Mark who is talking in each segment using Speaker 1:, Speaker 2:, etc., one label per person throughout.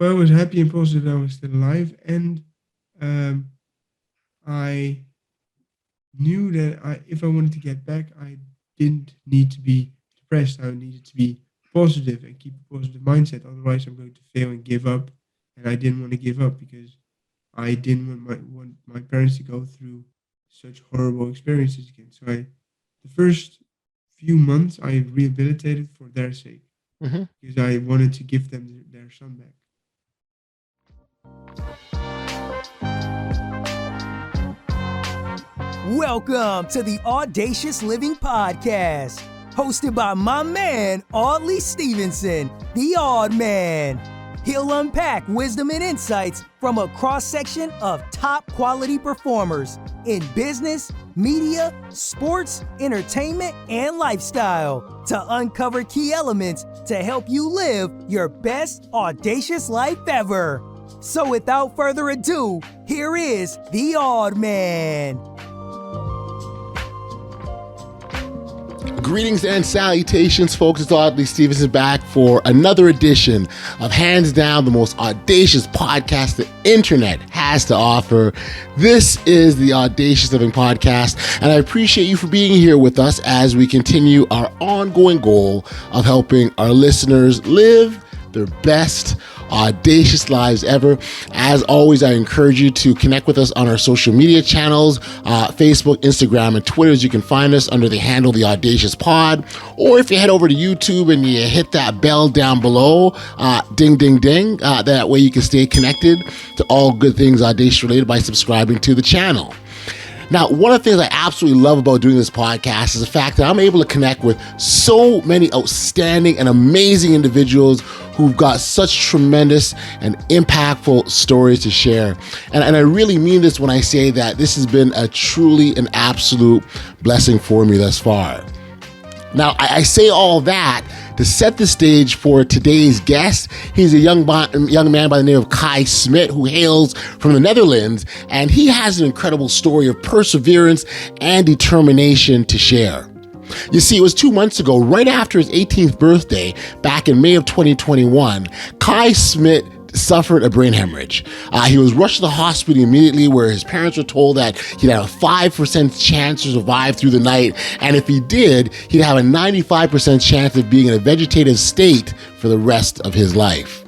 Speaker 1: So I was happy and positive that I was still alive, and um, I knew that if I wanted to get back, I didn't need to be depressed. I needed to be positive and keep a positive mindset. Otherwise, I'm going to fail and give up. And I didn't want to give up because I didn't want my parents to go through such horrible experiences again. So the first few months, I rehabilitated for their sake
Speaker 2: Hmm.
Speaker 1: because I wanted to give them their son back.
Speaker 3: Welcome to the Audacious Living Podcast, hosted by my man, Audley Stevenson, the Odd Man. He'll unpack wisdom and insights from a cross-section of top quality performers in business, media, sports, entertainment, and lifestyle to uncover key elements to help you live your best audacious life ever. So without further ado, here is the Odd Man.
Speaker 2: Greetings and salutations, folks. It's Audley Stevenson back for another edition of hands down the most audacious podcast the internet has to offer. This is the Audacious Living Podcast, and I appreciate you for being here with us as we continue our ongoing goal of helping our listeners live their best audacious lives ever. As always, I encourage you to connect with us on our social media channels, Facebook, Instagram, and Twitter. You can find us under the handle The Audacious Pod, or if you head over to YouTube and you hit that bell down below, ding, ding, ding, that way you can stay connected to all good things audacious related by subscribing to the channel. Now, one of the things I absolutely love about doing this podcast is the fact that I'm able to connect with so many outstanding and amazing individuals who've got such tremendous and impactful stories to share. And I really mean this when I say that this has been a truly an absolute blessing for me thus far. Now, I say all that to set the stage for today's guest. He's a young man by the name of Kaj Smit, who hails from the Netherlands, and he has an incredible story of perseverance and determination to share. You see, it was 2 months ago, right after his 18th birthday, back in May of 2021, Kaj Smit suffered a brain hemorrhage. He was rushed to the hospital immediately, where his parents were told that he'd have a 5% chance to survive through the night, and if he did, he'd have a 95% chance of being in a vegetative state for the rest of his life.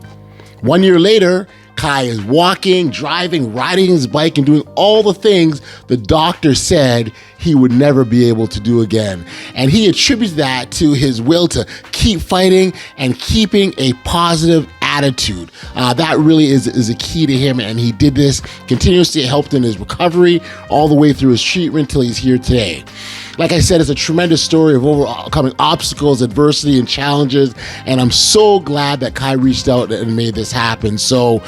Speaker 2: 1 year later, Kai is walking, driving, riding his bike, and doing all the things the doctor said he would never be able to do again. And he attributes that to his will to keep fighting and keeping a positive attitude. That really is a key to him, and he did this continuously. It helped in his recovery all the way through his treatment till he's here today. Like I said, it's a tremendous story of overcoming obstacles, adversity, and challenges, and I'm so glad that Kai reached out and made this happen. So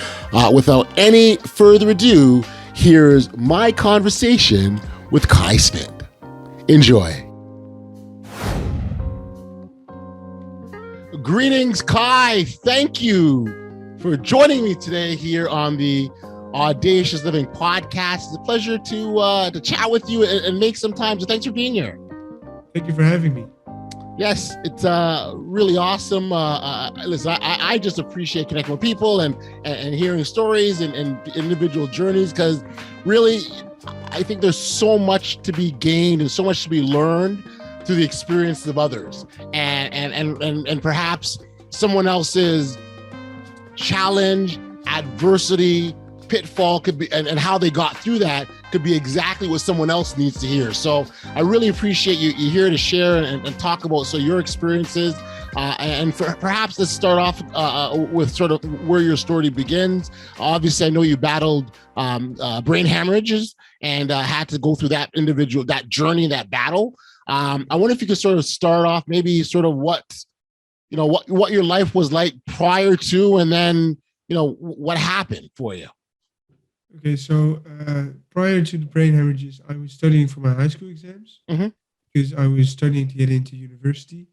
Speaker 2: without any further ado, here's my conversation with Kai Smit. Enjoy. Greetings, Kai. Thank you for joining me today here on the Audacious Living Podcast. It's a pleasure to chat with you and make some time. So thanks for being here.
Speaker 1: Thank you for having me.
Speaker 2: Yes, it's really awesome. Listen, I just appreciate connecting with people and hearing stories and individual journeys, because really, I think there's so much to be gained and so much to be learned through the experiences of others, and perhaps someone else's challenge, adversity, pitfall could be, and how they got through that could be exactly what someone else needs to hear. So I really appreciate you here to share and talk about your experiences. Perhaps let's start off with sort of where your story begins. Obviously, I know you battled brain hemorrhages and had to go through that journey, that battle. I wonder if you could sort of start off maybe sort of what your life was like prior to, and then, what happened for you.
Speaker 1: Okay, so prior to the brain hemorrhages, I was studying for my high school exams because I was studying to get into university,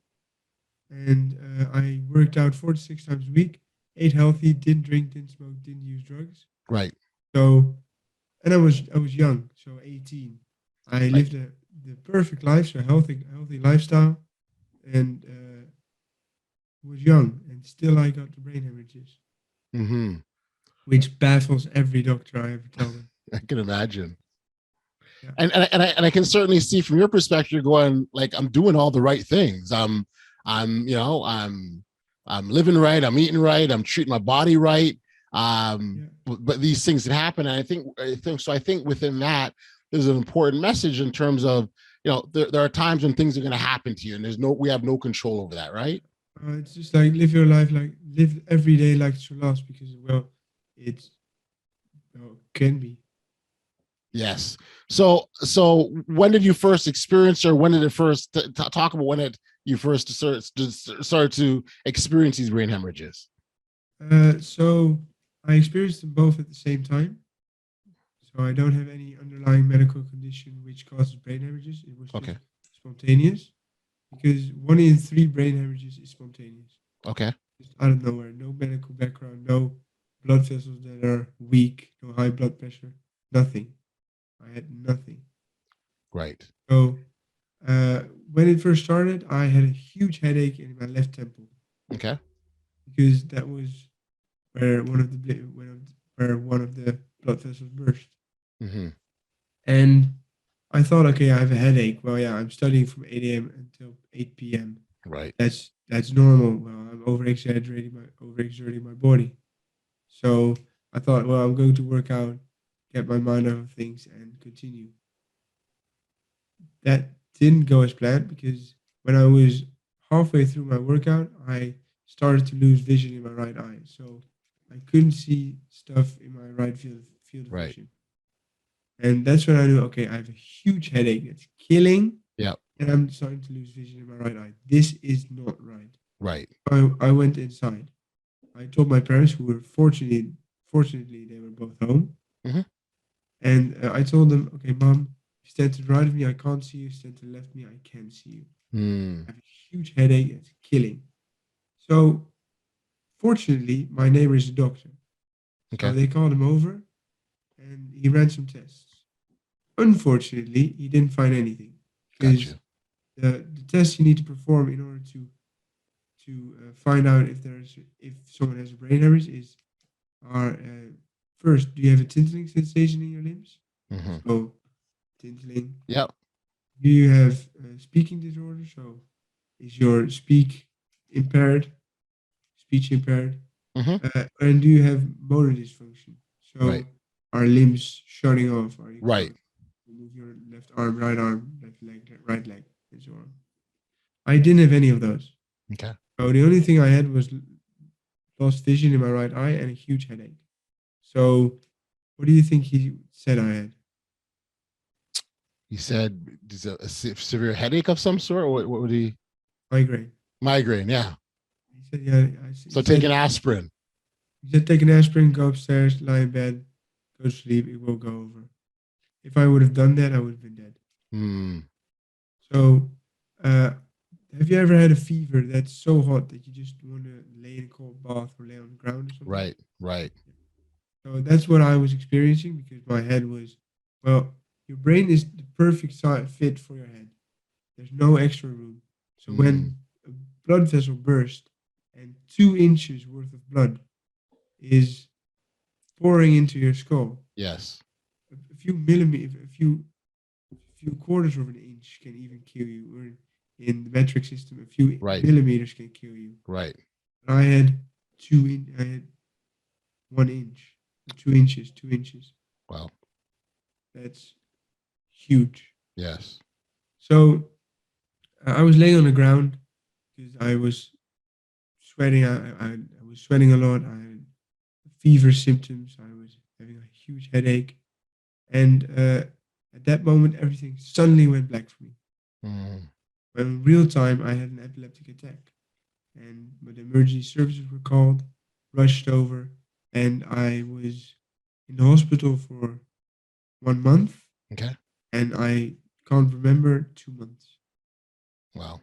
Speaker 1: and I worked out 4 to 6 times a week, ate healthy, didn't drink, didn't smoke, didn't use drugs.
Speaker 2: Right.
Speaker 1: So, and I was young, so 18. I lived the perfect life, so healthy lifestyle, and was young, and still I got the brain hemorrhages.
Speaker 2: Mm-hmm.
Speaker 1: which baffles every doctor I ever tell them.
Speaker 2: I can imagine.
Speaker 1: Yeah.
Speaker 2: And I can certainly see from your perspective, you're going like, I'm doing all the right things. I'm living right. I'm eating right. I'm treating my body right.
Speaker 1: Yeah.
Speaker 2: But these things that happen, and I think within that, there's an important message in terms of, there are times when things are going to happen to you, and we have no control over that, right?
Speaker 1: It's just like live your life, like live every day like it's your last, because it's can be.
Speaker 2: Yes. So when did you first experience, or when did it first talk about you first started to experience these brain hemorrhages?
Speaker 1: So I experienced them both at the same time. So I don't have any underlying medical condition which causes brain hemorrhages. It was just
Speaker 2: Okay.
Speaker 1: spontaneous, because 1 in 3 brain hemorrhages is spontaneous.
Speaker 2: Okay.
Speaker 1: Just out of nowhere, no medical background, no blood vessels that are weak, no high blood pressure, nothing. I had nothing.
Speaker 2: Right.
Speaker 1: So when it first started, I had a huge headache in my left temple,
Speaker 2: Okay.
Speaker 1: because that was where one of the blood vessels burst.
Speaker 2: Mm-hmm.
Speaker 1: And I thought, okay, I have a headache. Well, yeah, I'm studying from 8 a.m. until 8 p.m.
Speaker 2: Right.
Speaker 1: That's normal. Well, I'm overexerting my body. So I thought, well, I'm going to work out, get my mind off of things, and continue. That didn't go as planned, because when I was halfway through my workout, I started to lose vision in my right eye. So I couldn't see stuff in my right field of
Speaker 2: Right.
Speaker 1: vision. And that's when I knew, okay, I have a huge headache that's killing,
Speaker 2: Yeah.
Speaker 1: and I'm starting to lose vision in my right eye. This is not right.
Speaker 2: Right.
Speaker 1: I went inside. I told my parents, who were fortunately they were both home.
Speaker 2: Mm-hmm.
Speaker 1: And I told them, okay, Mom, you stand to the right of me, I can't see you. Stand to the left of me, I can see you.
Speaker 2: Mm.
Speaker 1: I have a huge headache, it's killing. So fortunately, my neighbor is a doctor. So
Speaker 2: Okay.
Speaker 1: they called him over, and he ran some tests. Unfortunately, he didn't find anything, because
Speaker 2: Gotcha.
Speaker 1: the tests you need to perform in order to find out if someone has a brain hemorrhage are first, do you have a tingling sensation in your limbs?
Speaker 2: Mm-hmm.
Speaker 1: So tingling.
Speaker 2: Yep.
Speaker 1: Do you have speaking disorder? So is your impaired, speech impaired?
Speaker 2: Mm-hmm.
Speaker 1: And do you have motor dysfunction? So
Speaker 2: Right.
Speaker 1: are limbs shutting off? Are you
Speaker 2: Right.
Speaker 1: move your left arm, left leg, right leg, and so on? I didn't have any of those.
Speaker 2: Okay.
Speaker 1: So the only thing I had was lost vision in my right eye and a huge headache. So what do you think he said I had?
Speaker 2: He said, "Is a severe headache of some sort, or what would he?"
Speaker 1: Migraine.
Speaker 2: Migraine. Yeah.
Speaker 1: He said, yeah.
Speaker 2: So take an aspirin.
Speaker 1: He said, take an aspirin, go upstairs, lie in bed, go to sleep. It will go over. If I would have done that, I would have been dead.
Speaker 2: Hmm.
Speaker 1: So, have you ever had a fever that's so hot that you just want to lay in a cold bath or lay on the ground or something?
Speaker 2: Right. Right.
Speaker 1: So that's what I was experiencing, because my head was, well, your brain is the perfect fit for your head. There's no extra room. So when a blood vessel bursts and 2 inches worth of blood is pouring into your skull,
Speaker 2: Yes.
Speaker 1: a few millimeters, a few quarters of an inch can even kill you. Or in the metric system, a few
Speaker 2: Right.
Speaker 1: millimeters can kill you.
Speaker 2: Right.
Speaker 1: But I had 1 inch, 2 inches, 2 inches.
Speaker 2: Wow.
Speaker 1: That's huge.
Speaker 2: Yes.
Speaker 1: So I was laying on the ground because I was sweating. I was sweating a lot. I had fever symptoms. I was having a huge headache. And at that moment, everything suddenly went black for me.
Speaker 2: Mm.
Speaker 1: When in real time, I had an epileptic attack. And the emergency services were called, rushed over, and I was in the hospital for 1 month.
Speaker 2: Okay.
Speaker 1: And I can't remember 2 months.
Speaker 2: Wow.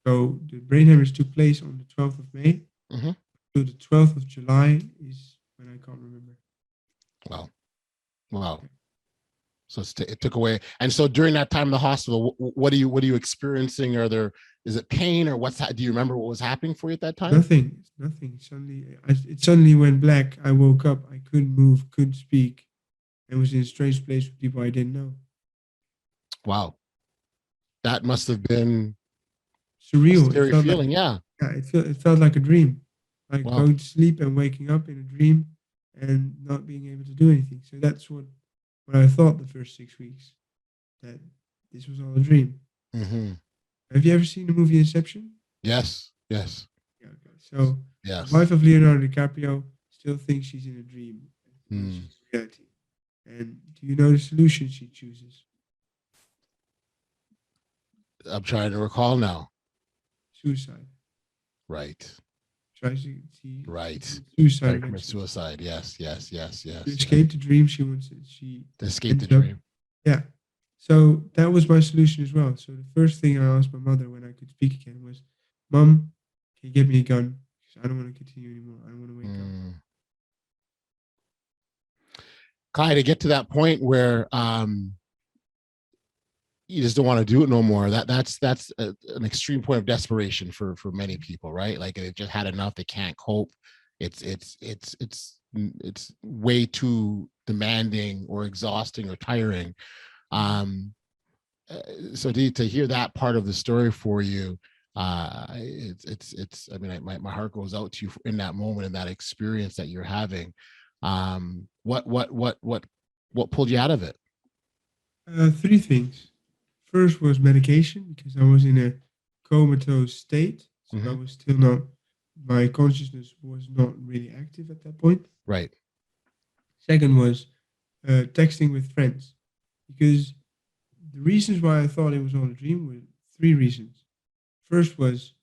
Speaker 1: So the brain hemorrhage took place on the 12th of May.
Speaker 2: Mm-hmm.
Speaker 1: So the 12th of July is when I can't remember.
Speaker 2: Wow. Wow. So it took away. And so during that time in the hospital, what are you experiencing? Is is it pain or what's that? Do you remember what was happening for you at that time?
Speaker 1: Nothing. Suddenly, it suddenly went black. I woke up. I couldn't move, couldn't speak, and was in a strange place with people I didn't know.
Speaker 2: Wow. That must have been
Speaker 1: Surreal.
Speaker 2: a scary feeling. Yeah.
Speaker 1: It felt like a dream, like
Speaker 2: Wow.
Speaker 1: going to sleep and waking up in a dream and not being able to do anything. So that's what I thought the first 6 weeks, that this was all a dream.
Speaker 2: Mm-hmm.
Speaker 1: Have you ever seen the movie Inception?
Speaker 2: Yes.
Speaker 1: Yeah. Okay. So
Speaker 2: Yes.
Speaker 1: the wife of Leonardo DiCaprio still thinks she's in a dream.
Speaker 2: Mm.
Speaker 1: She's reality. And do you know the solution she chooses?
Speaker 2: I'm trying to recall now.
Speaker 1: Suicide.
Speaker 2: Right.
Speaker 1: Tries to
Speaker 2: Right.
Speaker 1: suicide.
Speaker 2: Commit suicide. Yes.
Speaker 1: To escape the dream, she wants it.
Speaker 2: To escape the dream.
Speaker 1: Yeah. So that was my solution as well. So the first thing I asked my mother when I could speak again was, "Mom, can you get me a gun? Because I don't want to continue anymore. I don't want to wake up."
Speaker 2: Kai, to get to that point where you just don't want to do it no more. That's an extreme point of desperation for many people, right? Like they've just had enough. They can't cope. It's way too demanding or exhausting or tiring. So to hear that part of the story for you, it's I mean, my heart goes out to you in that moment, in that experience that you're having. What pulled you out of it?
Speaker 1: 3 things. First was medication, because I was in a comatose state. So I was still not, my consciousness was not really active at that point.
Speaker 2: Right.
Speaker 1: Second was texting with friends, because the reasons why I thought it was all a dream were 3 reasons. First was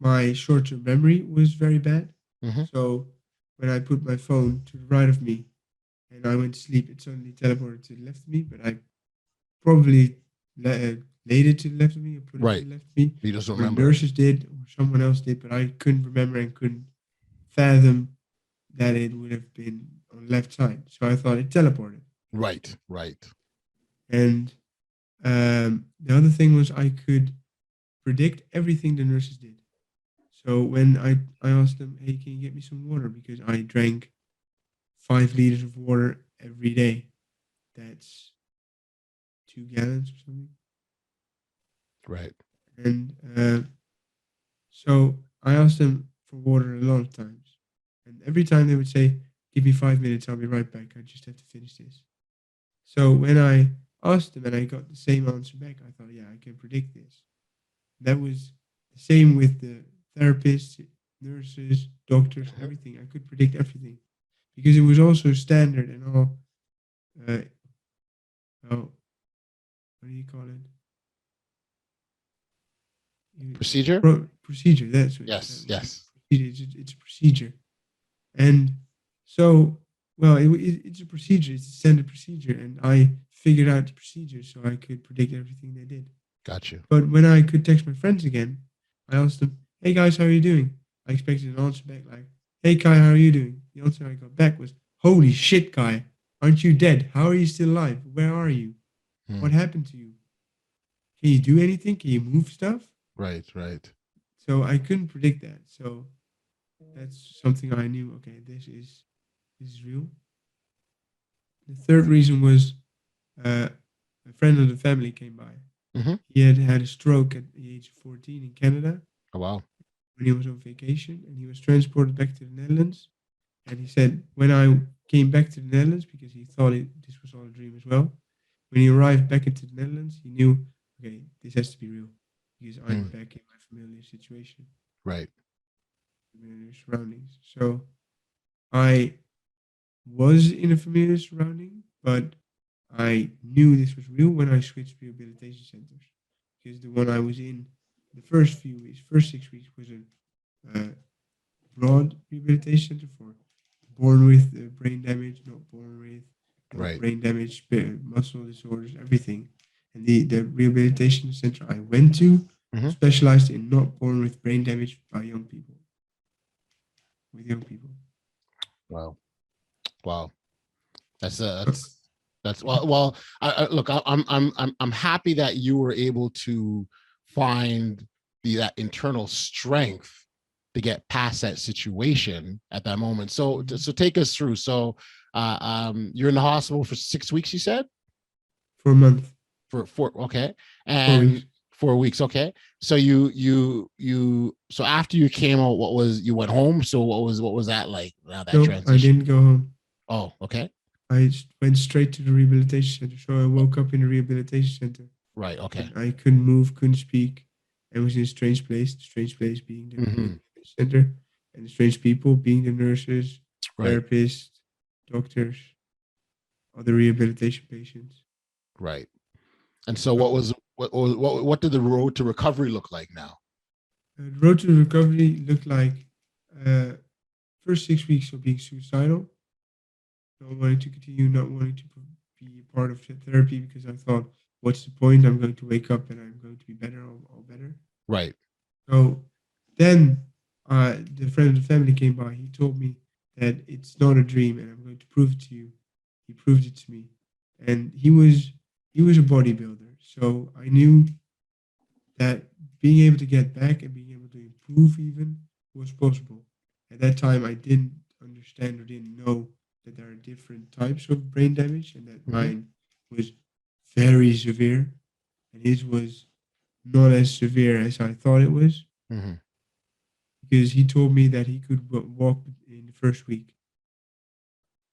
Speaker 1: my short-term memory was very bad. So when I put my phone to the right of me and I went to sleep, it suddenly teleported to the left of me, but I probably laid it to the left of me or put it to the left of me.
Speaker 2: You just don't
Speaker 1: or
Speaker 2: remember.
Speaker 1: Nurses did, or someone else did, but I couldn't remember and couldn't fathom that it would have been on the left side. So I thought it teleported.
Speaker 2: Right.
Speaker 1: And the other thing was I could predict everything the nurses did. So when I asked them, "Hey, can you get me some water?" Because I drank 5 liters of water every day. That's 2 gallons or something.
Speaker 2: Right.
Speaker 1: And so I asked them for water a lot of times. And every time they would say, "Give me 5 minutes, I'll be right back. I just have to finish this." So when I asked them and I got the same answer back, I thought, yeah, I can predict this. That was the same with the therapists, nurses, doctors, everything. I could predict everything because it was also standard and all. What do you call it?
Speaker 2: Procedure?
Speaker 1: Procedure, that's what.
Speaker 2: Yes.
Speaker 1: It's a procedure. And so, well, it's a procedure. It's a standard procedure. And I figured out the procedure so I could predict everything they did.
Speaker 2: Got you.
Speaker 1: But when I could text my friends again, I asked them, "Hey guys, how are you doing?" I expected an answer back like, "Hey Kai, how are you doing?" The answer I got back was, "Holy shit, Kai, aren't you dead? How are you still alive? Where are you? What happened to you? Can you do anything? Can you move stuff?"
Speaker 2: Right.
Speaker 1: So I couldn't predict that. So that's something I knew. Okay, this is real. The third reason was a friend of the family came by. He had a stroke at the age of 14 in Canada.
Speaker 2: Oh, wow.
Speaker 1: When he was on vacation, and he was transported back to the Netherlands. And he said, when I came back to the Netherlands, because he thought this was all a dream as well, when he arrived back into the Netherlands, he knew, okay, this has to be real, because I'm back in my familiar situation.
Speaker 2: Right.
Speaker 1: Familiar surroundings. So I was in a familiar surrounding, but I knew this was real when I switched rehabilitation centers, because the one I was in the first 6 weeks, was a broad rehabilitation center for born with brain damage, not born with brain damage, muscle disorders, everything. And the rehabilitation center I went to specialized in not born with brain damage by young people. With young people.
Speaker 2: Wow. That's well. Look, I'm happy that you were able to find that internal strength to get past that situation at that moment. So take us through. So you're in the hospital for 6 weeks, you said?
Speaker 1: For a month.
Speaker 2: For 4, okay.
Speaker 1: 4 weeks.
Speaker 2: And 4 weeks, okay. So so after you came out, you went home? So what was that like? Now that transition?
Speaker 1: I didn't go home.
Speaker 2: Oh, okay.
Speaker 1: I went straight to the rehabilitation center. So I woke up in the rehabilitation center.
Speaker 2: Right, okay.
Speaker 1: I couldn't move, couldn't speak, and was in a strange place. The strange place being the rehabilitation center, and the strange people being the nurses, therapists, doctors, other rehabilitation patients.
Speaker 2: Right. And so what did the road to recovery look like now?
Speaker 1: The road to recovery looked like first 6 weeks of being suicidal, not wanting to continue, not wanting to be a part of therapy because I thought, what's the point? I'm going to wake up and I'm going to be better, all better.
Speaker 2: Right.
Speaker 1: So then the friend of the family came by. He told me that it's not a dream and I'm going to prove it to you. He proved it to me. And he was a bodybuilder. So I knew that being able to get back and being able to improve even was possible. At that time, I didn't understand or didn't know that there are different types of brain damage and that mine was very severe and his was not as severe as I thought it was. Because he told me that he could walk in the first week.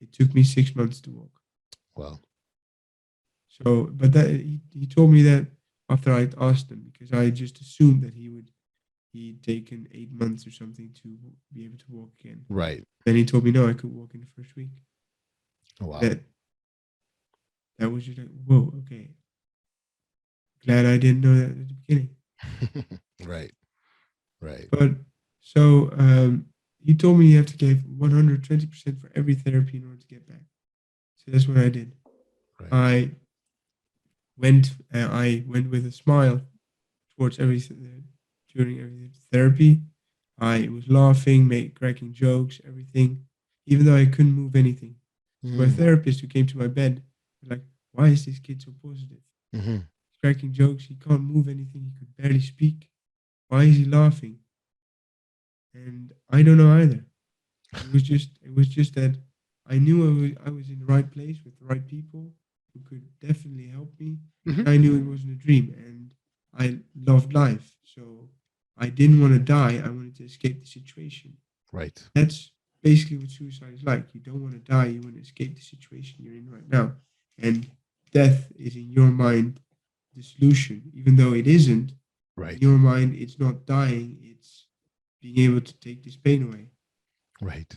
Speaker 1: It took me 6 months to walk.
Speaker 2: Wow.
Speaker 1: So, but that he told me that after I'd asked him, because I just assumed that he'd taken 8 months or something to be able to walk again.
Speaker 2: Right.
Speaker 1: Then he told me, no, I could walk in the first week.
Speaker 2: Oh, wow.
Speaker 1: That was just like, whoa, okay. Glad I didn't know that at the beginning.
Speaker 2: Right. Right.
Speaker 1: But so he told me you have to give 120% for every therapy in order to get back. So that's what I did. Right. I went with a smile towards everything during every therapy. I was laughing, cracking jokes, everything, even though I couldn't move anything. So my therapist who came to my bed was like, "Why is this kid so positive? He's cracking jokes. He can't move anything. He could barely speak. Why is he laughing?" And I don't know either. It was just that I knew I was in the right place with the right people who could definitely help me. And I knew it wasn't a dream, and I loved life. So I didn't want to die. I wanted to escape the situation.
Speaker 2: Right.
Speaker 1: That's basically what suicide is like. You don't want to die. You want to escape the situation you're in right now. And death is in your mind the solution, even though it isn't. Right. In your mind, it's not dying. It's being able to take this pain away.
Speaker 2: Right.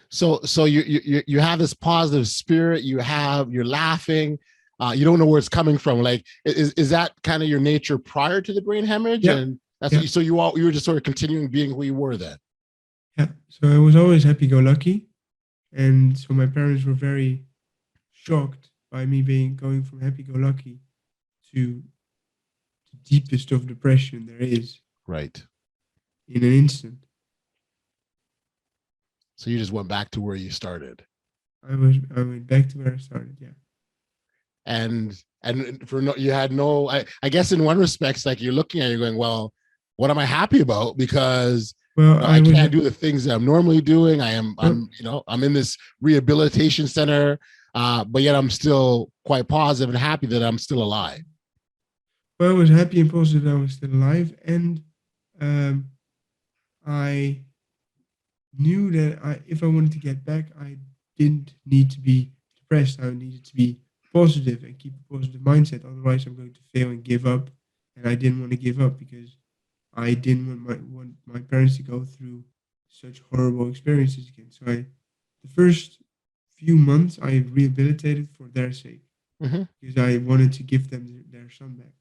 Speaker 2: So you have this positive spirit. You're laughing. You don't know where it's coming from. Like, is that kind of your nature prior to the brain hemorrhage?
Speaker 1: Yeah.
Speaker 2: And that's so you were just sort of continuing being who you were then.
Speaker 1: Yeah. So I was always happy-go-lucky, and so my parents were very shocked by me going from happy-go-lucky to the deepest of depression there is.
Speaker 2: Right.
Speaker 1: In an instant.
Speaker 2: So you just went back to where you started.
Speaker 1: I went back to where I started, yeah.
Speaker 2: And you had no, I guess in one respect, like you're looking at it, you're going, well, what am I happy about? Because I can't do the things that I'm normally doing. I'm in this rehabilitation center, but yet I'm still quite positive and happy that I'm still alive.
Speaker 1: Well, I was happy and positive that I was still alive, and I knew that if I wanted to get back, I didn't need to be depressed. I needed to be positive and keep a positive mindset. Otherwise, I'm going to fail and give up. And I didn't want to give up because I didn't want my parents to go through such horrible experiences again. So the first few months, I rehabilitated for their sake because I wanted to give them their son back.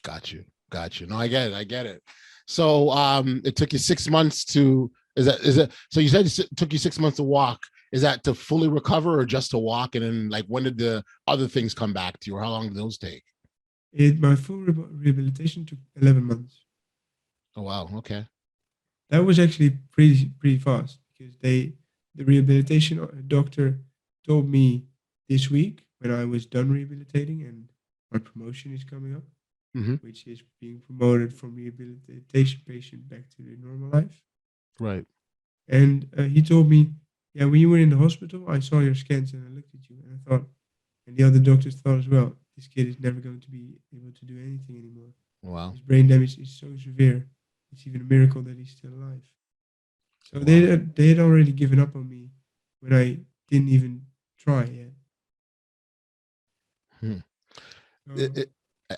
Speaker 2: Got you. No, I get it. So it took you 6 months to. Is it? So you said it took you 6 months to walk. Is that to fully recover or just to walk? And then, like, when did the other things come back to you, or how long did those take?
Speaker 1: My full rehabilitation took 11 months.
Speaker 2: Oh wow! Okay.
Speaker 1: That was actually pretty fast because the rehabilitation doctor told me this week when I was done rehabilitating and my promotion is coming up. which is being promoted from rehabilitation patient back to the normal life.
Speaker 2: Right.
Speaker 1: And he told me, yeah, when you were in the hospital, I saw your scans and I looked at you and I thought, and the other doctors thought as well, this kid is never going to be able to do anything anymore.
Speaker 2: Wow.
Speaker 1: His brain damage is so severe. It's even a miracle that he's still alive. So they had already given up on me when I didn't even try yet.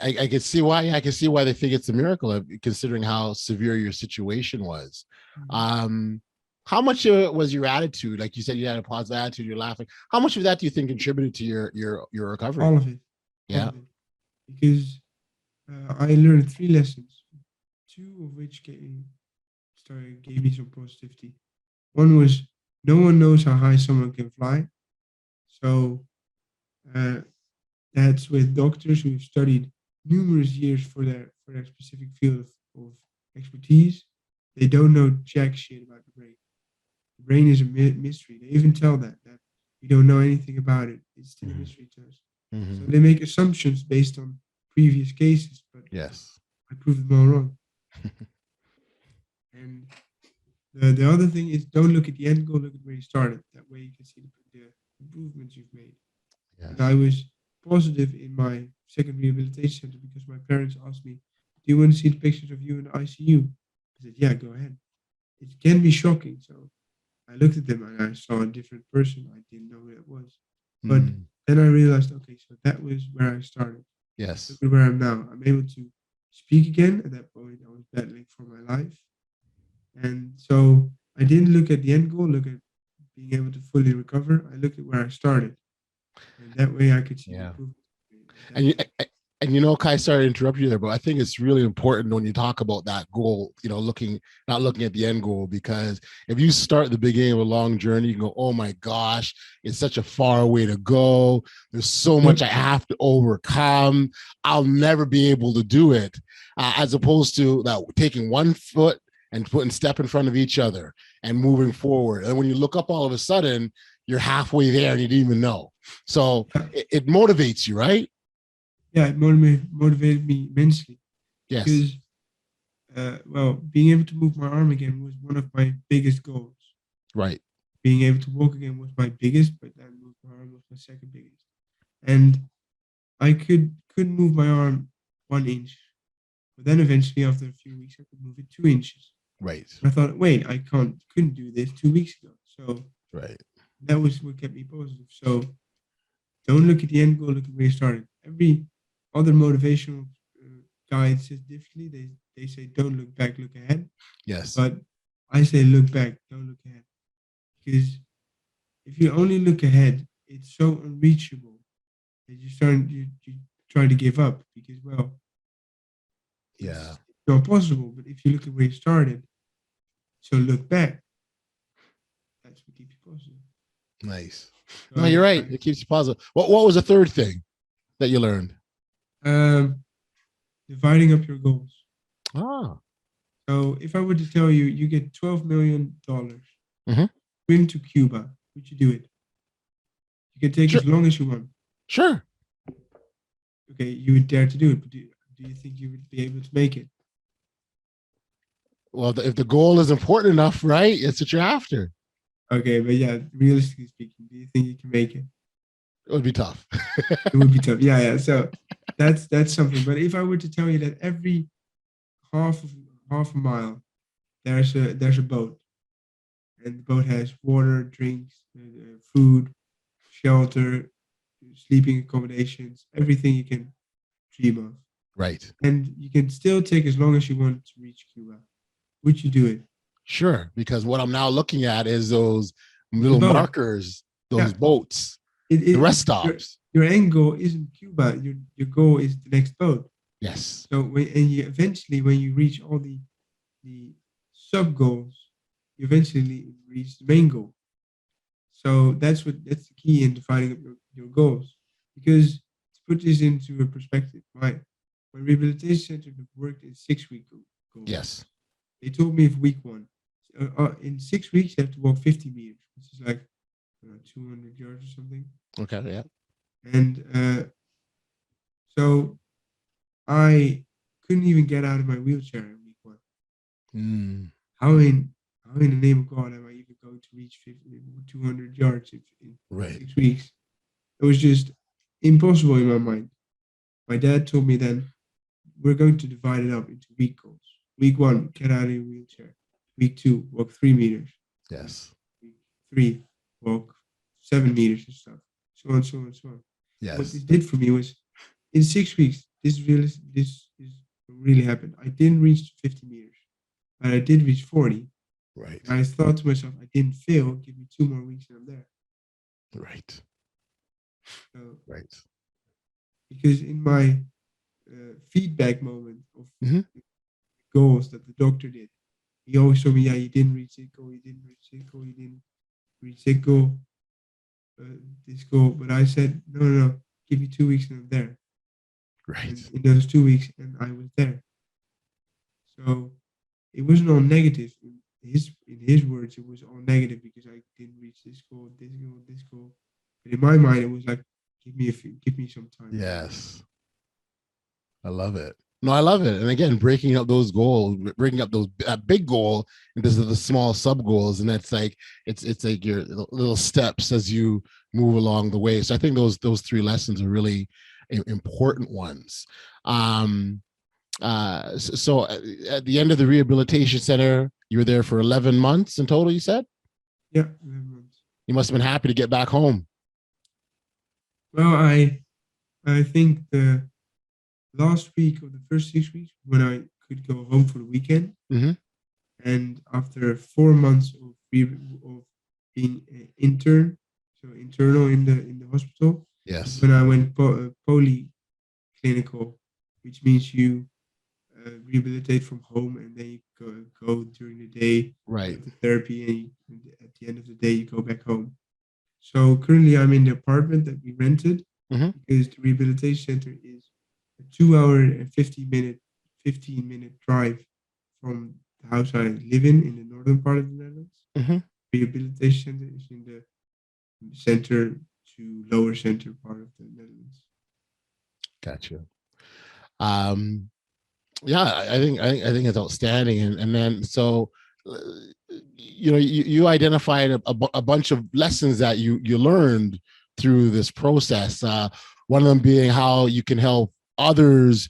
Speaker 2: I can see why. I can see why they think it's a miracle, considering how severe your situation was. How much was your attitude? Like you said, you had a positive attitude. You're laughing. How much of that do you think contributed to your recovery?
Speaker 1: All of it.
Speaker 2: Yeah.
Speaker 1: All of it. Because I learned 3 lessons, 2 of which gave me some positivity. One was no one knows how high someone can fly. So that's with doctors who've studied numerous years for their specific field of expertise. They don't know jack shit about the brain. The brain is a mystery. They even tell that we don't know anything about it. It's still a mystery to us. So they make assumptions based on previous cases, but
Speaker 2: yes,
Speaker 1: I proved them all wrong. And the other thing is, don't look at the end goal, look at where you started. That way you can see the improvements you've made. Yes. And I was positive in my second rehabilitation center because my parents asked me, do you want to see the pictures of you in the ICU? I said, yeah, go ahead. It can be shocking. So I looked at them and I saw a different person. I didn't know who it was. But then I realized, okay, so that was where I started.
Speaker 2: Yes.
Speaker 1: Look at where I'm now. I'm able to speak again. At that point, I was battling for my life. And so I didn't look at the end goal, look at being able to fully recover. I looked at where I started. And that way I could see the improvement.
Speaker 2: And you know, Kai, sorry to interrupt you there, but I think it's really important when you talk about that goal, you know, not looking at the end goal, because if you start the beginning of a long journey, you can go, oh my gosh, it's such a far way to go. There's so much I have to overcome. I'll never be able to do it. As opposed to that, taking one foot and putting step in front of each other and moving forward. And when you look up, all of a sudden, you're halfway there and you didn't even know. So it motivates you, right?
Speaker 1: Yeah, it motivated me immensely.
Speaker 2: Yes.
Speaker 1: Because, being able to move my arm again was one of my biggest goals.
Speaker 2: Right.
Speaker 1: Being able to walk again was my biggest, but then move my arm was my second biggest. And I couldn't move my arm 1 inch. But then eventually, after a few weeks, I could move it 2 inches.
Speaker 2: Right.
Speaker 1: And I thought, wait, I couldn't do this 2 weeks ago. So
Speaker 2: right.
Speaker 1: That was what kept me positive. So don't look at the end goal, look at where you started. Every other motivational guide says differently. They say don't look back, look ahead.
Speaker 2: Yes.
Speaker 1: But I say look back, don't look ahead. Because if you only look ahead, it's so unreachable that you try to give up because, well, it's not possible. But if you look at where you started, so look back. That's what keeps you positive.
Speaker 2: Nice. No, you're right. It keeps you positive. What was the third thing that you learned?
Speaker 1: Dividing up your goals.
Speaker 2: Ah.
Speaker 1: So if I were to tell you, you get $12 million, swim to Cuba, would you do it? You can take as long as you want.
Speaker 2: Sure.
Speaker 1: Okay, you would dare to do it, but do you think you would be able to make it?
Speaker 2: Well, if the goal is important enough, right? It's what you're after.
Speaker 1: Okay, but yeah, realistically speaking, do you think you can make it?
Speaker 2: It would be tough.
Speaker 1: It would be tough. Yeah. So that's something. But if I were to tell you that every half a mile there's a boat, and the boat has water, drinks, food, shelter, sleeping accommodations, everything you can dream of.
Speaker 2: Right.
Speaker 1: And you can still take as long as you want to reach Cuba. Would you do it?
Speaker 2: Sure, because what I'm now looking at is those little markers, those boats, the rest stops.
Speaker 1: Your end goal isn't Cuba. Your goal is the next boat.
Speaker 2: Yes.
Speaker 1: So eventually, when you reach all the sub goals, you eventually reach the main goal. So that's the key in defining up your goals. Because to put this into a perspective, my rehabilitation center worked in 6-week goals.
Speaker 2: Yes.
Speaker 1: They told me if week 1, in 6 weeks you have to walk 50 meters, which is like 200 yards or something.
Speaker 2: Okay. Yeah.
Speaker 1: And so I couldn't even get out of my wheelchair in week 1. How in the name of God am I even going to reach 200 yards in
Speaker 2: Right.
Speaker 1: 6 weeks? It was just impossible in my mind. My dad told me then, we're going to divide it up into week goals. Week 1, get out of your wheelchair. Week 2, walk 3 meters.
Speaker 2: Yes.
Speaker 1: Week 3, walk 7 meters and stuff. So on, so on, so on.
Speaker 2: Yes.
Speaker 1: What this did for me was, in 6 weeks, this is really happened. I didn't reach 50 meters, but I did reach 40.
Speaker 2: Right.
Speaker 1: And I thought to myself, I didn't fail. Give me 2 more weeks and I'm there.
Speaker 2: Right.
Speaker 1: So,
Speaker 2: Right.
Speaker 1: because in my feedback moment of
Speaker 2: Mhm.
Speaker 1: goals that the doctor did, he always told me, yeah, you didn't reach it goal, you didn't reach it goal, you didn't reach it goal, this goal. But I said, no, give me 2 weeks and I'm there.
Speaker 2: Right.
Speaker 1: And in those 2 weeks, and I was there. So it wasn't all negative. In his words, it was all negative because I didn't reach this goal, this goal, this goal. But in my mind, it was like, give me some time.
Speaker 2: Yes. I love it. No, I love it. And again, breaking up those goals, breaking up those big goal into the small sub goals, and that's like it's like your little steps as you move along the way. So I think those 3 lessons are really important ones. So at the end of the rehabilitation center, you were there for 11 months in total, you said?
Speaker 1: Yeah, 11 months.
Speaker 2: You must have been happy to get back home.
Speaker 1: Well, I think the last week of the first 6 weeks when I could go home for the weekend, and after 4 months of being an intern, so internal in the hospital,
Speaker 2: Yes.
Speaker 1: when I went polyclinical, which means you rehabilitate from home and then you go during the day,
Speaker 2: Right.
Speaker 1: the therapy, and at the end of the day you go back home. So currently I'm in the apartment that we rented because the rehabilitation center is a 2 hour and 15 minute drive from the house I live in the northern part of the Netherlands. Rehabilitation center is in the center to lower center part of the Netherlands.
Speaker 2: Gotcha. Yeah, I think it's outstanding, and then so you identified a bunch of lessons that you learned through this process. One of them being how you can help others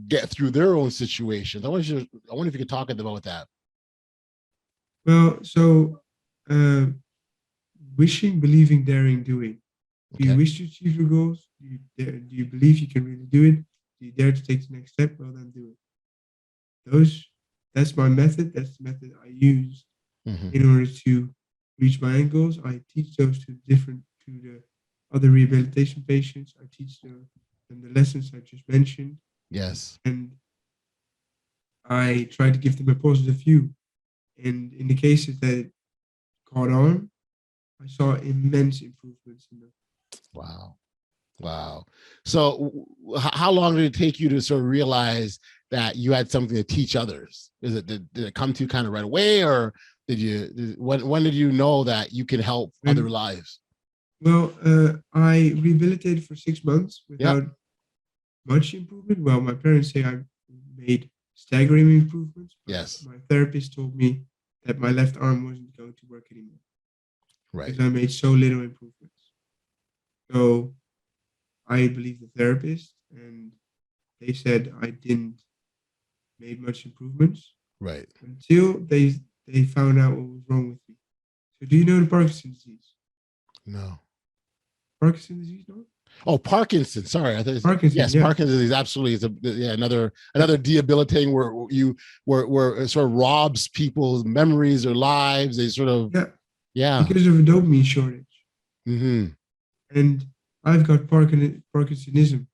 Speaker 2: get through their own situations. I wonder if you could talk about that.
Speaker 1: Well, so wishing, believing, daring, doing. Do you wish to achieve your goals? Do you believe you can really do it? Do you dare to take the next step? Well, then do it. That's my method. That's the method I use in order to reach my end goals. I teach those to the other rehabilitation patients. I teach them the lessons I just mentioned.
Speaker 2: Yes.
Speaker 1: And I try to give them a positive view. And in the cases that it caught on, I saw immense improvements in them.
Speaker 2: Wow. So how long did it take you to sort of realize that you had something to teach others? Did it come to you kind of right away, or when did you know that you can help other lives?
Speaker 1: Well, I rehabilitated for 6 months without much improvement. Well, my parents say I made staggering improvements.
Speaker 2: Yes.
Speaker 1: My therapist told me that my left arm wasn't going to work anymore.
Speaker 2: Right.
Speaker 1: Because I made so little improvements. So I believed the therapist, and they said I didn't make much improvements.
Speaker 2: Right.
Speaker 1: Until they found out what was wrong with me. So do you know the Parkinson's disease?
Speaker 2: No.
Speaker 1: Parkinson's disease, no?
Speaker 2: Oh, Parkinson's. Sorry, I thought
Speaker 1: Parkinson's.
Speaker 2: Yes,
Speaker 1: yeah.
Speaker 2: Parkinson's disease absolutely is another debilitating where it sort of robs people's memories or lives. They sort of
Speaker 1: because of a dopamine shortage. And I've got Parkinsonism,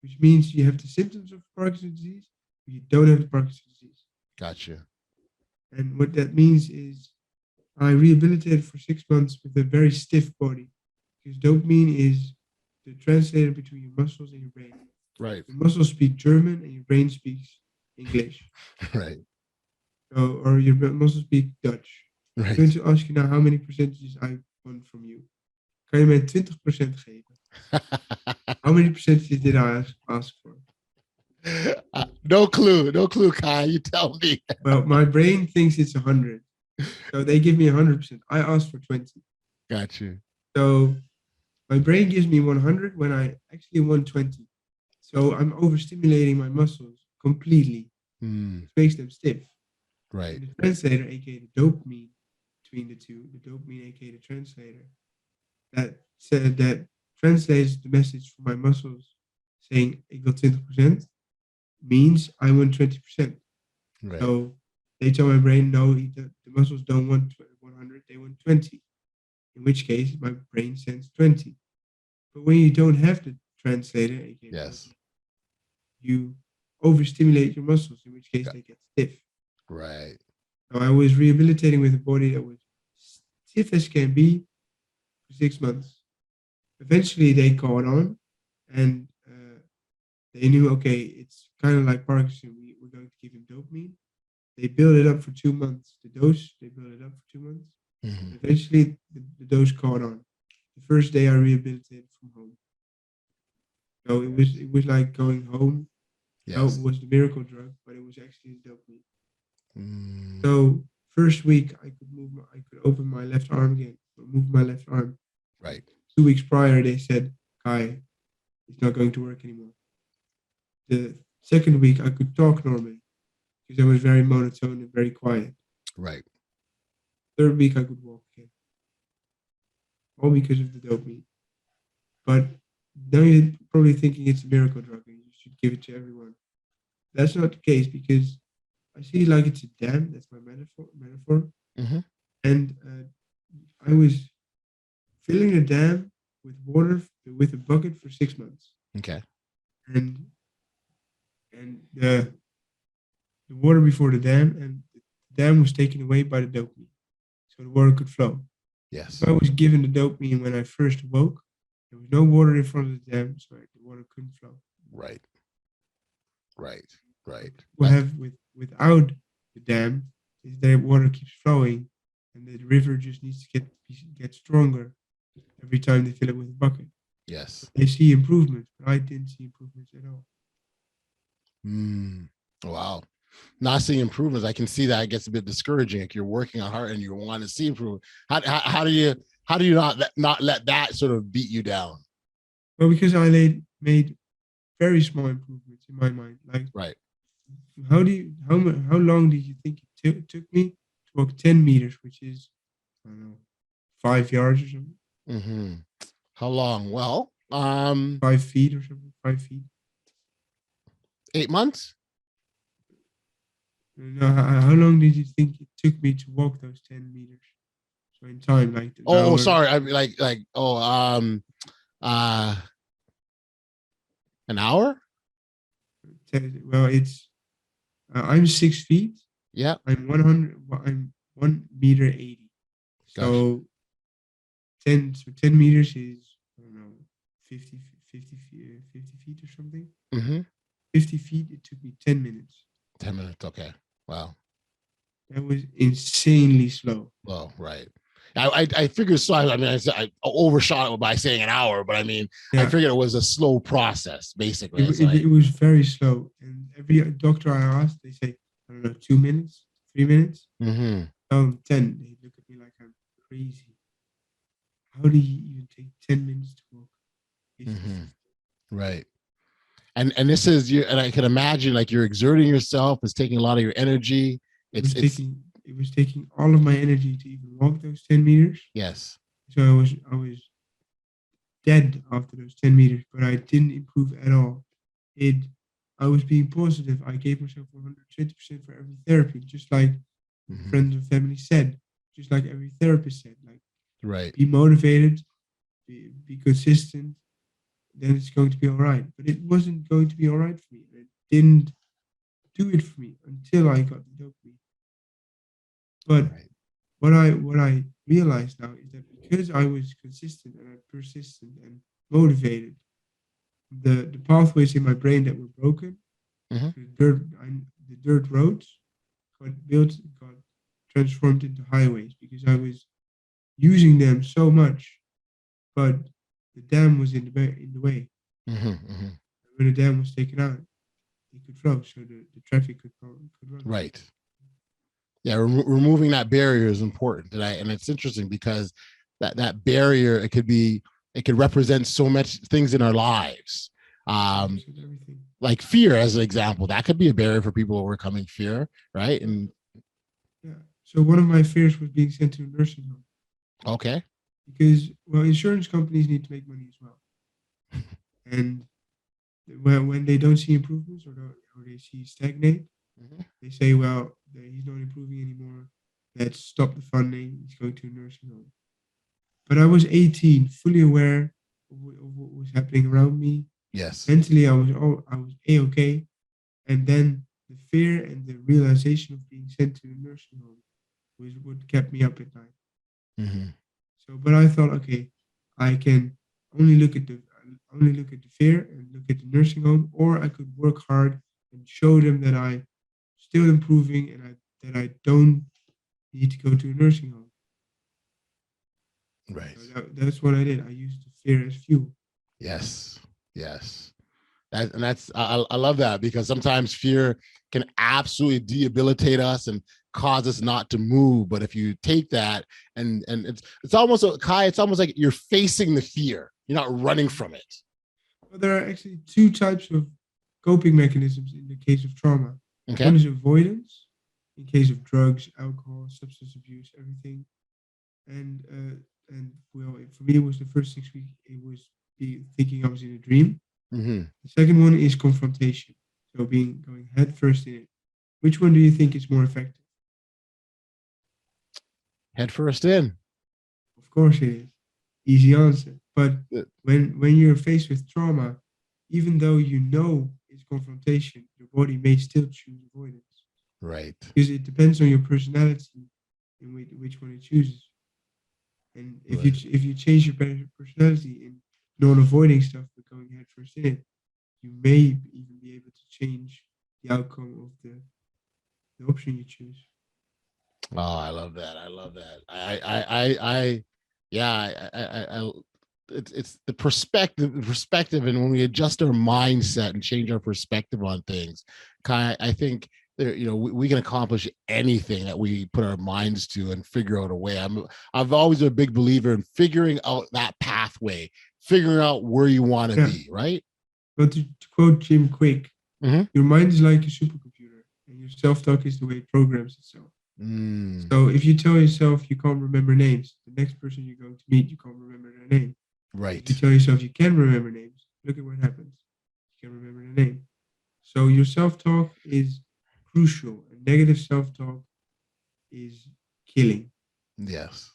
Speaker 1: which means you have the symptoms of Parkinson's disease, but you don't have the Parkinson's disease.
Speaker 2: Gotcha.
Speaker 1: And what that means is I rehabilitated for 6 months with a very stiff body, because dopamine is the translator between your muscles and your brain.
Speaker 2: Right.
Speaker 1: Your muscles speak German and your brain speaks English.
Speaker 2: Right.
Speaker 1: So, or your muscles speak Dutch.
Speaker 2: Right.
Speaker 1: I'm going to ask you now how many percentages I want from you. Kan je mij 20% geven? How many percentages did I ask for?
Speaker 2: No clue, Kai. You tell me.
Speaker 1: Well, my brain thinks it's 100. So they give me 100%. I asked for 20.
Speaker 2: Got you.
Speaker 1: So my brain gives me 100 when I actually want 20. So I'm overstimulating my muscles completely, which makes them stiff.
Speaker 2: Right.
Speaker 1: And the translator, aka the dopamine between the two, the dopamine, aka the translator, that said that translates the message from my muscles saying ik wil 20% means I want 20%.
Speaker 2: Right.
Speaker 1: So they tell my brain, no, the muscles don't want 100, they want 20. In which case, my brain sends 20. But when you don't have the translator, aka
Speaker 2: Yes.
Speaker 1: you overstimulate your muscles, in which case they get stiff.
Speaker 2: Right.
Speaker 1: So I was rehabilitating with a body that was stiff as can be for 6 months. Eventually, they caught on, and they knew, okay, it's kind of like Parkinson. We're going to give him dopamine. They build it up for 2 months. The dose, they build it up for 2 months. Eventually, the dose caught on. The first day I rehabilitated from home. So it was like going home.
Speaker 2: Yes.
Speaker 1: It was the miracle drug, but it was actually the dopamine.
Speaker 2: Mm.
Speaker 1: So first week I could open my left arm again, or move my left arm.
Speaker 2: Right.
Speaker 1: 2 weeks prior they said, Kai, it's not going to work anymore. The second week I could talk normally because I was very monotone and very quiet.
Speaker 2: Right.
Speaker 1: Third week I could walk again. All because of the dopamine. But now you're probably thinking it's a miracle drug and you should give it to everyone. That's not the case because I see it like it's a dam. That's my metaphor. And I was filling the dam with water with a bucket for 6 months.
Speaker 2: Okay.
Speaker 1: And the water before the dam, and the dam was taken away by the dopamine, so the water could flow.
Speaker 2: Yes.
Speaker 1: If I was given the dopamine when I first awoke, there was no water in front of the dam, so the water couldn't flow.
Speaker 2: Right.
Speaker 1: What have without the dam is that water keeps flowing, and the river just needs to get stronger every time they fill it with a bucket.
Speaker 2: Yes.
Speaker 1: They see improvements, but I didn't see improvements at all.
Speaker 2: Wow. Not seeing improvements, I can see that it gets a bit discouraging. Like you're working on hard and you want to see improvement. How do you not let that sort of beat you down?
Speaker 1: Well, because I made very small improvements in my mind. Like,
Speaker 2: right.
Speaker 1: How long did you think it took me to walk 10 meters, which is, I don't know, 5 yards or something?
Speaker 2: How long? Well,
Speaker 1: 5 feet or something. 5 feet.
Speaker 2: 8 months.
Speaker 1: No, how long did you think it took me to walk those 10 meters? So in time, like.
Speaker 2: Sorry. I mean, an hour.
Speaker 1: Well, it's. I'm 6 feet.
Speaker 2: Yeah.
Speaker 1: I'm 100. I'm 1 meter 80. So 10 meters is, I don't know, 50 feet or something. 50 feet. It took me 10 minutes.
Speaker 2: 10 minutes. Okay. Wow.
Speaker 1: That was insanely slow.
Speaker 2: Well, right. I figured so. I mean, I overshot it by saying an hour, but I mean, I figured it was a slow process, basically.
Speaker 1: It was very slow. And every doctor I asked, they say, I don't know, 2 minutes, 3 minutes. 10. They look at me like I'm crazy. How do you even take 10 minutes to walk?
Speaker 2: Right. And this is you, and I can imagine like you're exerting yourself. It's taking a lot of your energy. It
Speaker 1: was taking all of my energy to even walk those 10 meters.
Speaker 2: Yes.
Speaker 1: So I was dead after those 10 meters, but I didn't improve at all. I was being positive. I gave myself 120% for every therapy, just like friends and family said, just like every therapist said, like,
Speaker 2: right.
Speaker 1: Be motivated, be consistent, then it's going to be all right. But it wasn't going to be all right for me. It didn't do it for me until I got the dopamine. But what I realized now is that because I was consistent and persistent and motivated, the pathways in my brain that were broken, the dirt roads got transformed into highways because I was using them so much, but the dam was in the way. When the dam was taken out, it could flow, so the traffic could run.
Speaker 2: Right. Yeah, removing that barrier is important, and it's interesting because that barrier, it could represent so much things in our lives,
Speaker 1: Everything.
Speaker 2: like fear as an example. That could be a barrier for people overcoming fear, right? And
Speaker 1: yeah, so one of my fears was being sent to a nursing home.
Speaker 2: Okay.
Speaker 1: Because, well, insurance companies need to make money as well, and when they don't see improvements, or they see stagnate, they say, well, he's not improving anymore. Let's stop the funding. He's going to a nursing home. But I was 18, fully aware of what was happening around me.
Speaker 2: Yes.
Speaker 1: Mentally, I was A-okay. And then the fear and the realization of being sent to a nursing home was what kept me up at night.
Speaker 2: Mm-hmm.
Speaker 1: So, but I thought, okay, I can only look at the fear and look at the nursing home, or I could work hard and show them that I'm still improving and that I don't need to go to a nursing home.
Speaker 2: Right.
Speaker 1: So that's what I did. I used the fear as fuel.
Speaker 2: Yes. Yes. I love that, because sometimes fear can absolutely debilitate us and cause us not to move. But if you take that and it's almost, Kai, it's almost like you're facing the fear. You're not running from it.
Speaker 1: Well, there are actually two types of coping mechanisms in the case of trauma.
Speaker 2: Okay.
Speaker 1: One is avoidance, in case of drugs, alcohol, substance abuse, everything. And well, for me, it was the first 6 weeks. It was thinking I was in a dream.
Speaker 2: Mm-hmm.
Speaker 1: The second one is confrontation. So going head first in it. Which one do you think is more effective?
Speaker 2: Head first in.
Speaker 1: Of course it is. Easy answer. But when you're faced with trauma, even though you know it's confrontation, your body may still choose avoidance.
Speaker 2: Right.
Speaker 1: Because it depends on your personality in which one it chooses. And if you change your personality in non-avoiding stuff but going head first in it, you may even be able to change the outcome of the option you choose.
Speaker 2: Oh, I love that. I love that. It's the perspective, and when we adjust our mindset and change our perspective on things, Kai, I think we can accomplish anything that we put our minds to and figure out a way. I've always been a big believer in figuring out that pathway, figuring out where you want to be, right?
Speaker 1: But to quote Jim Quick, your mind is like a supercomputer, and your self-talk is the way it programs itself. So if you tell yourself you can't remember names, the next person you're going to meet, you can't remember their name.
Speaker 2: Right.
Speaker 1: If you tell yourself you can remember names, look at what happens. You can remember the name. So your self-talk is crucial. And negative self-talk is killing.
Speaker 2: Yes.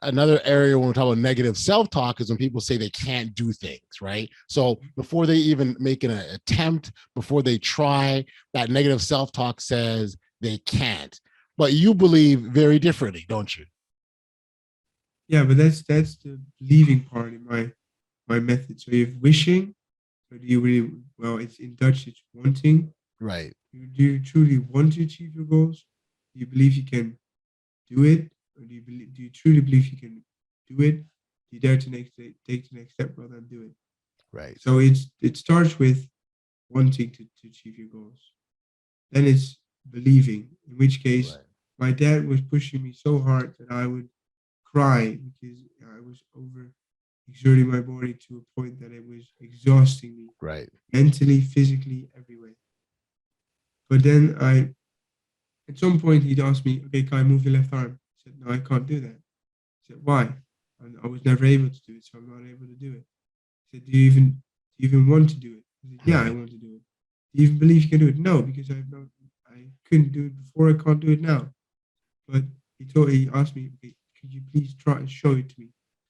Speaker 2: Another area when we talk about negative self-talk is when people say they can't do things, right? So before they even make an attempt, before they try, that negative self-talk says they can't. But you believe very differently, don't you?
Speaker 1: Yeah, but that's the believing part in my method. So you have wishing, so do you really, well, it's in Dutch, it's wanting.
Speaker 2: Right.
Speaker 1: Do you truly want to achieve your goals? Do you believe you can do it? Or do you truly believe you can do it? Do you dare to take the next step rather than do it?
Speaker 2: Right.
Speaker 1: So it starts with wanting to achieve your goals. Then it's believing, in which case my dad was pushing me so hard that I would cry because I was over exerting my body to a point that it was exhausting me.
Speaker 2: Right.
Speaker 1: Mentally, physically, every way. But then at some point he'd ask me, okay, can I move your left arm? I said, no, I can't do that. I said, why? I was never able to do it, so I'm not able to do it. He said, do you even want to do it? I said, yeah, I want to do it. Do you even believe you can do it? No, because I couldn't do it before, I can't do it now. But he asked me, okay, could you please try and show it to me?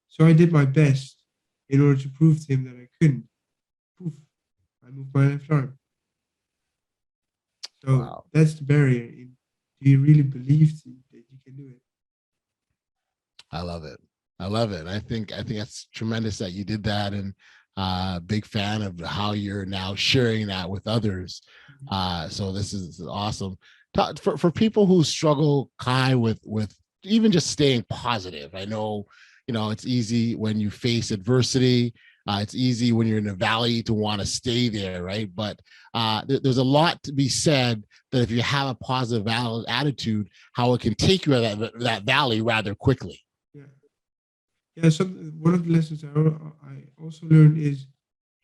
Speaker 1: So I did my best in order to prove to him that I couldn't. Poof, I moved my left arm. So that's the barrier. Do you really believe that you can do it?
Speaker 2: I love it. I think that's tremendous that you did that, and big fan of how you're now sharing that with others. So this is awesome. For people who struggle, Kai, with even just staying positive. I know, it's easy when you face adversity. It's easy when you're in a valley to want to stay there, right? But there's a lot to be said that if you have a positive attitude, how it can take you out of that valley rather quickly.
Speaker 1: Yeah. Yeah. One of the lessons I also learned is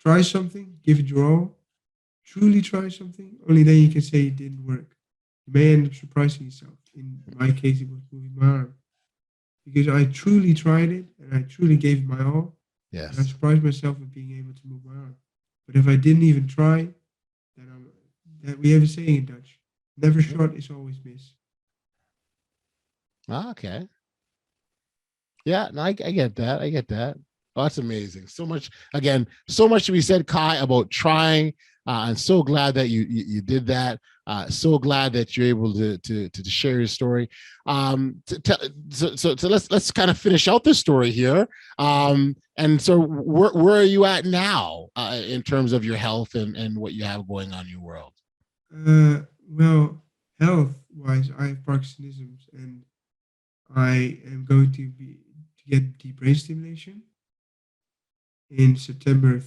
Speaker 1: try something, give it your all, truly try something. Only then you can say it didn't work. You may end up surprising yourself. In my case, it was moving my arm because I truly tried it and I truly gave it my all.
Speaker 2: Yes.
Speaker 1: And I surprised myself with being able to move my arm. But if I didn't even try, then that we have a saying in Dutch: never shot is always miss.
Speaker 2: Okay. Yeah, no, I get that. I get that. Oh, that's amazing. So much to be said, Kai, about trying. I'm so glad that you did that. So glad that you're able to share your story. So let's kind of finish out this story here. And so where are you at now in terms of your health and what you have going on in your world?
Speaker 1: Well, health-wise, I have Parkinsonism, and I am going to get deep brain stimulation in September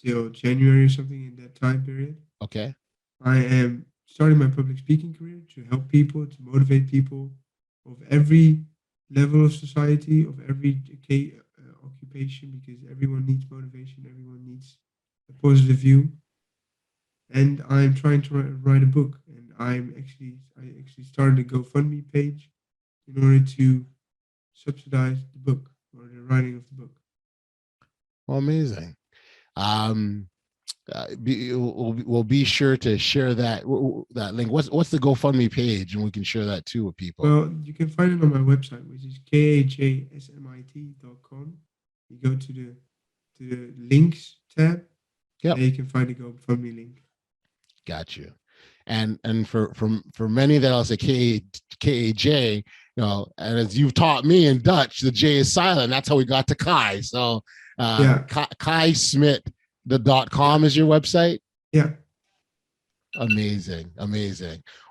Speaker 1: till January or something, in that time period.
Speaker 2: Okay.
Speaker 1: I am starting my public speaking career to help people, to motivate people of every level of society, of every occupation, because everyone needs motivation, everyone needs a positive view. And I'm trying to write a book, and I actually started a GoFundMe page in order to subsidize the book or the writing of the book.
Speaker 2: Well, amazing. We'll be sure to share that link. What's the GoFundMe page, and we can share that too with people.
Speaker 1: Well, you can find it on my website, which is kajsmit.com. You go to the links tab.
Speaker 2: Yep.
Speaker 1: There you can find the GoFundMe link.
Speaker 2: Got you. And for many that I'll say KAJ, and as you've taught me in Dutch, the J is silent. That's how we got to Kai. So Kaj Smit, .com is your website?
Speaker 1: Yeah.
Speaker 2: Amazing.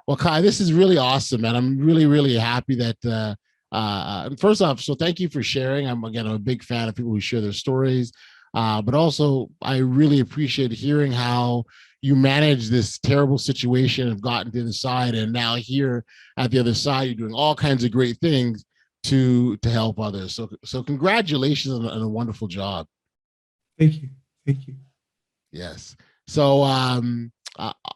Speaker 2: Well, Kai, this is really awesome, man. I'm really, really happy that first off, so thank you for sharing. I'm a big fan of people who share their stories. But also I really appreciate hearing how you managed this terrible situation, have gotten to the side, and now here at the other side, you're doing all kinds of great things to help others. So congratulations on a wonderful job.
Speaker 1: Thank you.
Speaker 2: Yes. So on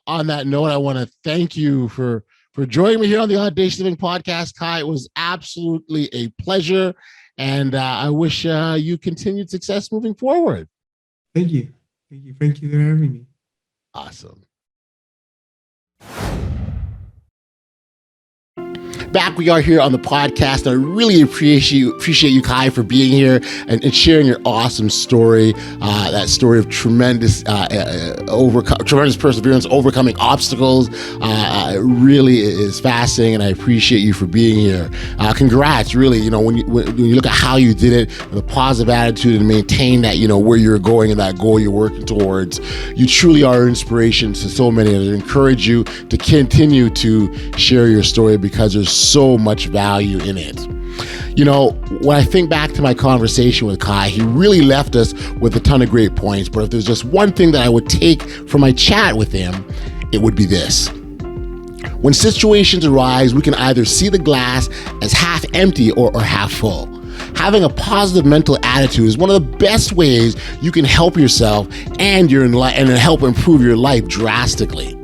Speaker 2: that note, I want to thank you for joining me here on the Audacious Living Podcast, Kai. It was absolutely a pleasure, and I wish you continued success moving forward.
Speaker 1: Thank you for having me.
Speaker 2: Awesome. Back we are here on the podcast. I really appreciate you, Kai, for being here and sharing your awesome story. That story of tremendous perseverance, overcoming obstacles. Really is fascinating, and I appreciate you for being here. Congrats, really. When you look at how you did it, the positive attitude, and maintain that where you're going and that goal you're working towards. You truly are an inspiration to so many. I encourage you to continue to share your story because there's so much value in it. When I think back to my conversation with Kai, he really left us with a ton of great points. But if there's just one thing that I would take from my chat with him, it would be this. When situations arise, we can either see the glass as half empty or half full. Having a positive mental attitude is one of the best ways you can help yourself and help improve your life drastically.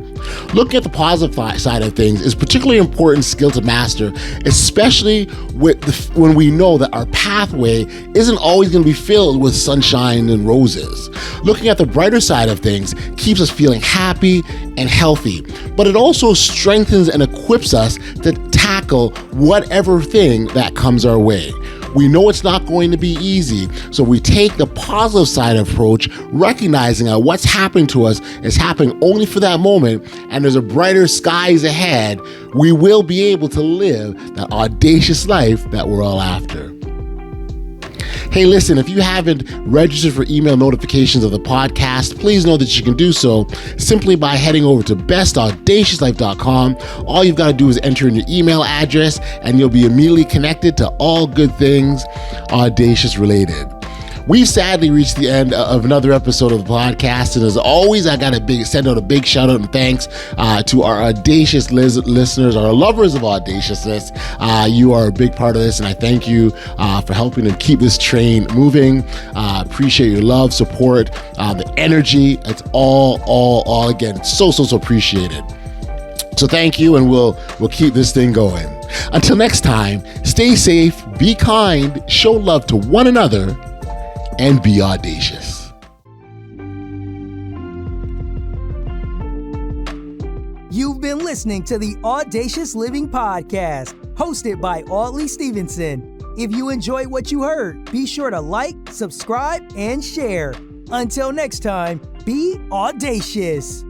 Speaker 2: Looking at the positive side of things is a particularly important skill to master, especially when we know that our pathway isn't always going to be filled with sunshine and roses. Looking at the brighter side of things keeps us feeling happy and healthy, but it also strengthens and equips us to tackle whatever thing that comes our way. We know it's not going to be easy, so we take the positive side approach, recognizing that what's happening to us is happening only for that moment, and there's a brighter skies ahead. We will be able to live that audacious life that we're all after. Hey, listen, if you haven't registered for email notifications of the podcast, please know that you can do so simply by heading over to bestaudaciouslife.com. All you've got to do is enter in your email address and you'll be immediately connected to all good things Audacious related. we've sadly reached the end of another episode of the podcast. And as always, I got to send out a big shout out and thanks to our Audacious listeners, our lovers of audaciousness. You are a big part of this, and I thank you for helping to keep this train moving. Appreciate your love, support, the energy. It's all again, it's so appreciated. So thank you, and we'll keep this thing going. Until next time, stay safe, be kind, show love to one another, and be audacious.
Speaker 3: You've been listening to the Audacious Living Podcast, hosted by Audley Stevenson. If you enjoyed what you heard, be sure to like, subscribe, and share. Until next time, be audacious.